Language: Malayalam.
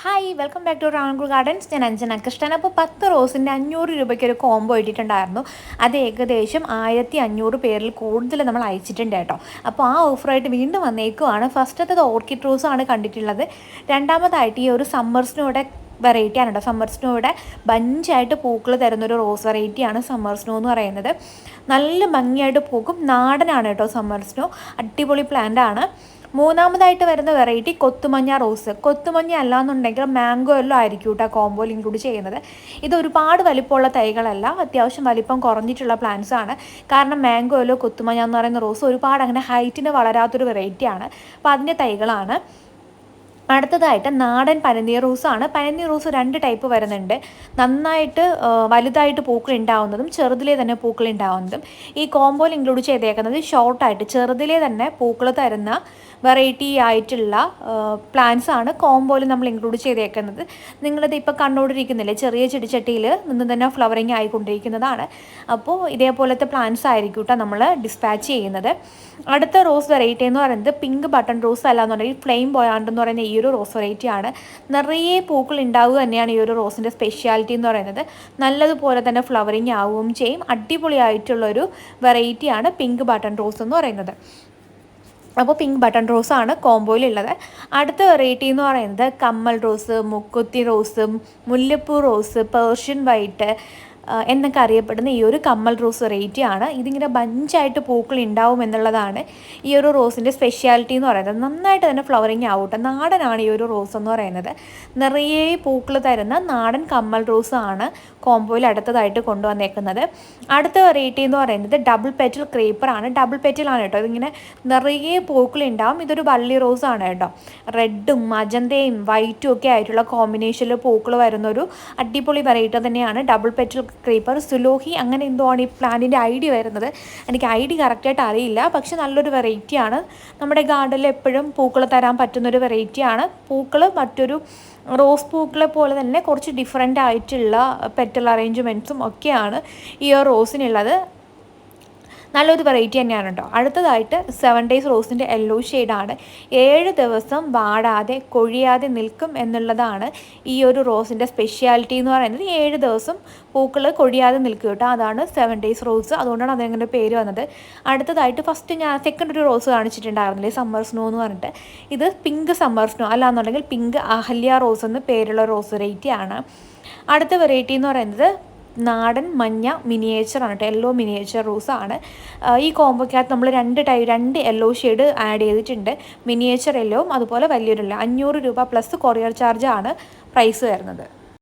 Hi welcome back to Rankoor Gardens. ഞാൻ അഞ്ജന കൃഷ്ണൻ. അപ്പോൾ 10 റോസിൻ്റെ 500 രൂപയ്ക്ക് ഒരു കോംബോ ഇട്ടിട്ടുണ്ടായിരുന്നു. അത് ഏകദേശം 1500 പേരിൽ കൂടുതൽ നമ്മൾ അയച്ചിട്ടുണ്ട് കേട്ടോ. അപ്പോൾ ആ ഓഫറായിട്ട് വീണ്ടും വന്നേക്കുവാണ്. ഫസ്റ്റത്തത് ഓർക്കിഡ് റോസാണ് കണ്ടിട്ടുള്ളത്. രണ്ടാമതായിട്ട് ഈ ഒരു സമ്മർ സ്നോയുടെ വെറൈറ്റിയാണ് കേട്ടോ. സമ്മർ സ്നോയുടെ ബഞ്ചായിട്ട് പൂക്കൾ തരുന്നൊരു റോസ് വെറൈറ്റിയാണ് സമ്മർ സ്നോ എന്ന് പറയുന്നത്. നല്ല ഭംഗിയായിട്ട് പൂക്കും. നാടനാണ് കേട്ടോ സമ്മർ സ്നോ. അടിപൊളി പ്ലാന്റ് ആണ്. മൂന്നാമതായിട്ട് വരുന്ന വെറൈറ്റി കൊത്തുമഞ്ഞ റോസ്. കൊത്തുമഞ്ഞ അല്ലാന്നുണ്ടെങ്കിൽ മാംഗോ എല്ലോ ആയിരിക്കും കേട്ടോ കോംബോയിൽ ഇൻക്ലൂഡ് ചെയ്യുന്നത്. ഇത് ഒരുപാട് വലിപ്പമുള്ള തൈകളല്ല, അത്യാവശ്യം വലിപ്പം കുറഞ്ഞിട്ടുള്ള പ്ലാന്റ്സ് ആണ്. കാരണം മാംഗോ എല്ലോ കൊത്തുമഞ്ഞ എന്ന് പറയുന്ന റോസ് ഒരുപാട് അങ്ങനെ ഹൈറ്റിന് വളരാത്തൊരു വെറൈറ്റിയാണ്. അപ്പോൾ അതിൻ്റെ തൈകളാണ്. അടുത്തതായിട്ട് നാടൻ പനിനീർ റോസാണ്. പനിനീർ റോസ് 2 ടൈപ്പ് വരുന്നുണ്ട്. നന്നായിട്ട് വലുതായിട്ട് പൂക്കൾ ഉണ്ടാവുന്നതും ചെറുതിലേ തന്നെ പൂക്കൾ ഉണ്ടാവുന്നതും. ഈ കോംബോയിൽ ഇൻക്ലൂഡ് ചെയ്തേക്കുന്നത് ഷോർട്ടായിട്ട് ചെറുതിലേ തന്നെ പൂക്കൾ തരുന്ന വെറൈറ്റി ആയിട്ടുള്ള പ്ലാന്റ്സ് ആണ് കോംബോയിൽ നമ്മൾ ഇൻക്ലൂഡ് ചെയ്തേക്കുന്നത്. നിങ്ങളിത് ഇപ്പോൾ കണ്ടുകൊണ്ടിരിക്കുന്നില്ലേ, ചെറിയ ചെടിച്ചട്ടിയിൽ നിന്ന് തന്നെ ഫ്ലവറിങ് ആയിക്കൊണ്ടിരിക്കുന്നതാണ്. അപ്പോൾ ഇതേപോലത്തെ പ്ലാന്റ്സ് ആയിരിക്കും കേട്ടോ നമ്മൾ ഡിസ്പാച്ച് ചെയ്യുന്നത്. അടുത്ത റോസ് വെറൈറ്റി എന്ന് പറയുന്നത് പിങ്ക് ബട്ടൺ റോസ് അല്ലാന്നുണ്ടെങ്കിൽ ഫ്ലെയിം ബോയാണ്ട് എന്ന് പറയുന്ന ഈ ഒരു റോസ് വെറൈറ്റിയാണ്. നിറയെ പൂക്കൾ ഉണ്ടാവുക തന്നെയാണ് ഈ ഒരു റോസിൻ്റെ സ്പെഷ്യാലിറ്റി എന്ന് പറയുന്നത്. നല്ലതുപോലെ തന്നെ ഫ്ലവറിങ് ആവുകയും ചെയ്യും. അടിപൊളിയായിട്ടുള്ളൊരു വെറൈറ്റിയാണ് പിങ്ക് ബട്ടൺ റോസ് എന്ന് പറയുന്നത്. അപ്പോൾ പിങ്ക് ബട്ടൺ റോസാണ് കോംബോയിലുള്ളത്. അടുത്ത വെറൈറ്റി എന്ന് പറയുന്നത് കമ്മൽ റോസ്, മുക്കുത്തി റോസ്, മുല്ലപ്പൂ റോസ്, പേർഷ്യൻ വൈറ്റ് എന്നൊക്കെ അറിയപ്പെടുന്ന ഈ ഒരു കമ്മൽ റോസ് വെറൈറ്റി ആണ്. ഇതിങ്ങനെ ബഞ്ചായിട്ട് പൂക്കൾ ഉണ്ടാവും എന്നുള്ളതാണ് ഈ ഒരു റോസിൻ്റെ സ്പെഷ്യാലിറ്റി എന്ന് പറയുന്നത്. നന്നായിട്ട് തന്നെ ഫ്ലവറിങ് ആവട്ടെ. നാടനാണ് ഈ ഒരു റോസ് എന്ന് പറയുന്നത്. നിറയെ പൂക്കൾ തരുന്ന നാടൻ കമ്മൽ റോസ് ആണ് കോംബോയിൽ അടുത്തതായിട്ട് കൊണ്ടുവന്നേക്കുന്നത്. അടുത്ത വെറൈറ്റി എന്ന് പറയുന്നത് ഡബിൾ പെറ്റൽ ക്രീപ്പറാണ്. ഡബിൾ പെറ്റലാണ് കേട്ടോ. ഇതിങ്ങനെ നിറയെ പൂക്കൾ ഉണ്ടാവും. ഇതൊരു വള്ളി റോസ് ആണ് കേട്ടോ. റെഡും മജന്തയും വൈറ്റും ഒക്കെ ആയിട്ടുള്ള കോമ്പിനേഷനിൽ പൂക്കൾ വരുന്നൊരു അടിപൊളി വെറൈറ്റി തന്നെയാണ് ഡബിൾ പെറ്റൽ ക്രീപ്പർ. സുലോഹി അങ്ങനെ എന്തോ ആണ് ഈ പ്ലാന്റിൻ്റെ ഐഡിയ വരുന്നത്. എനിക്ക് ഐഡിയ കറക്റ്റായിട്ട് അറിയില്ല, പക്ഷെ നല്ലൊരു വെറൈറ്റിയാണ്. നമ്മുടെ ഗാർഡനിൽ എപ്പോഴും പൂക്കൾ തരാൻ പറ്റുന്നൊരു വെറൈറ്റിയാണ്. പൂക്കൾ മറ്റൊരു റോസ് പൂക്കളെ പോലെ തന്നെ കുറച്ച് ഡിഫറെൻ്റ് ആയിട്ടുള്ള പെറ്റൽ അറേഞ്ച്മെൻറ്റ്സും ഒക്കെയാണ് ഈ റോസിനുള്ളത്. നല്ലൊരു വെറൈറ്റി തന്നെയാണ് കേട്ടോ. അടുത്തതായിട്ട് 7 ഡേയ്സ് റോസിൻ്റെ യെല്ലോ ഷെയ്ഡാണ്. 7 ദിവസം വാടാതെ കൊഴിയാതെ നിൽക്കും എന്നുള്ളതാണ് ഈ ഒരു റോസിൻ്റെ സ്പെഷ്യാലിറ്റി എന്ന് പറയുന്നത്. 7 ദിവസം പൂക്കൾ കൊഴിയാതെ നിൽക്കും കേട്ടോ. അതാണ് 7 ഡേയ്സ് റോസ്. അതുകൊണ്ടാണ് അതങ്ങനെ പേര് വന്നത്. അടുത്തതായിട്ട് ഫസ്റ്റ് ഞാൻ സെക്കൻഡ് ഒരു റോസ് കാണിച്ചിട്ടുണ്ടായിരുന്നില്ലേ, സമ്മർ സ്നോ എന്ന് പറഞ്ഞിട്ട്. ഇത് പിങ്ക് സമ്മർ സ്നോ അല്ലാന്നുണ്ടെങ്കിൽ പിങ്ക് അഹല്യ റോസ് എന്ന് പേരുള്ള റോസ് വെറൈറ്റിയാണ്. അടുത്ത വെറൈറ്റി എന്ന് പറയുന്നത് നാടൻ മഞ്ഞ മിനിയേച്ചറാണ് കേട്ടോ. യെല്ലോ മിനിയേച്ചർ റോസാണ്. ഈ കോംബോക്കകത്ത് നമ്മൾ 2 യെല്ലോ ഷെയ്ഡ് ആഡ് ചെയ്തിട്ടുണ്ട്. മിനിയേച്ചർ യെല്ലോവും അതുപോലെ വലിയൊരു 500 രൂപ പ്ലസ് കൊറിയർ ചാർജാണ് പ്രൈസ് വരുന്നത്.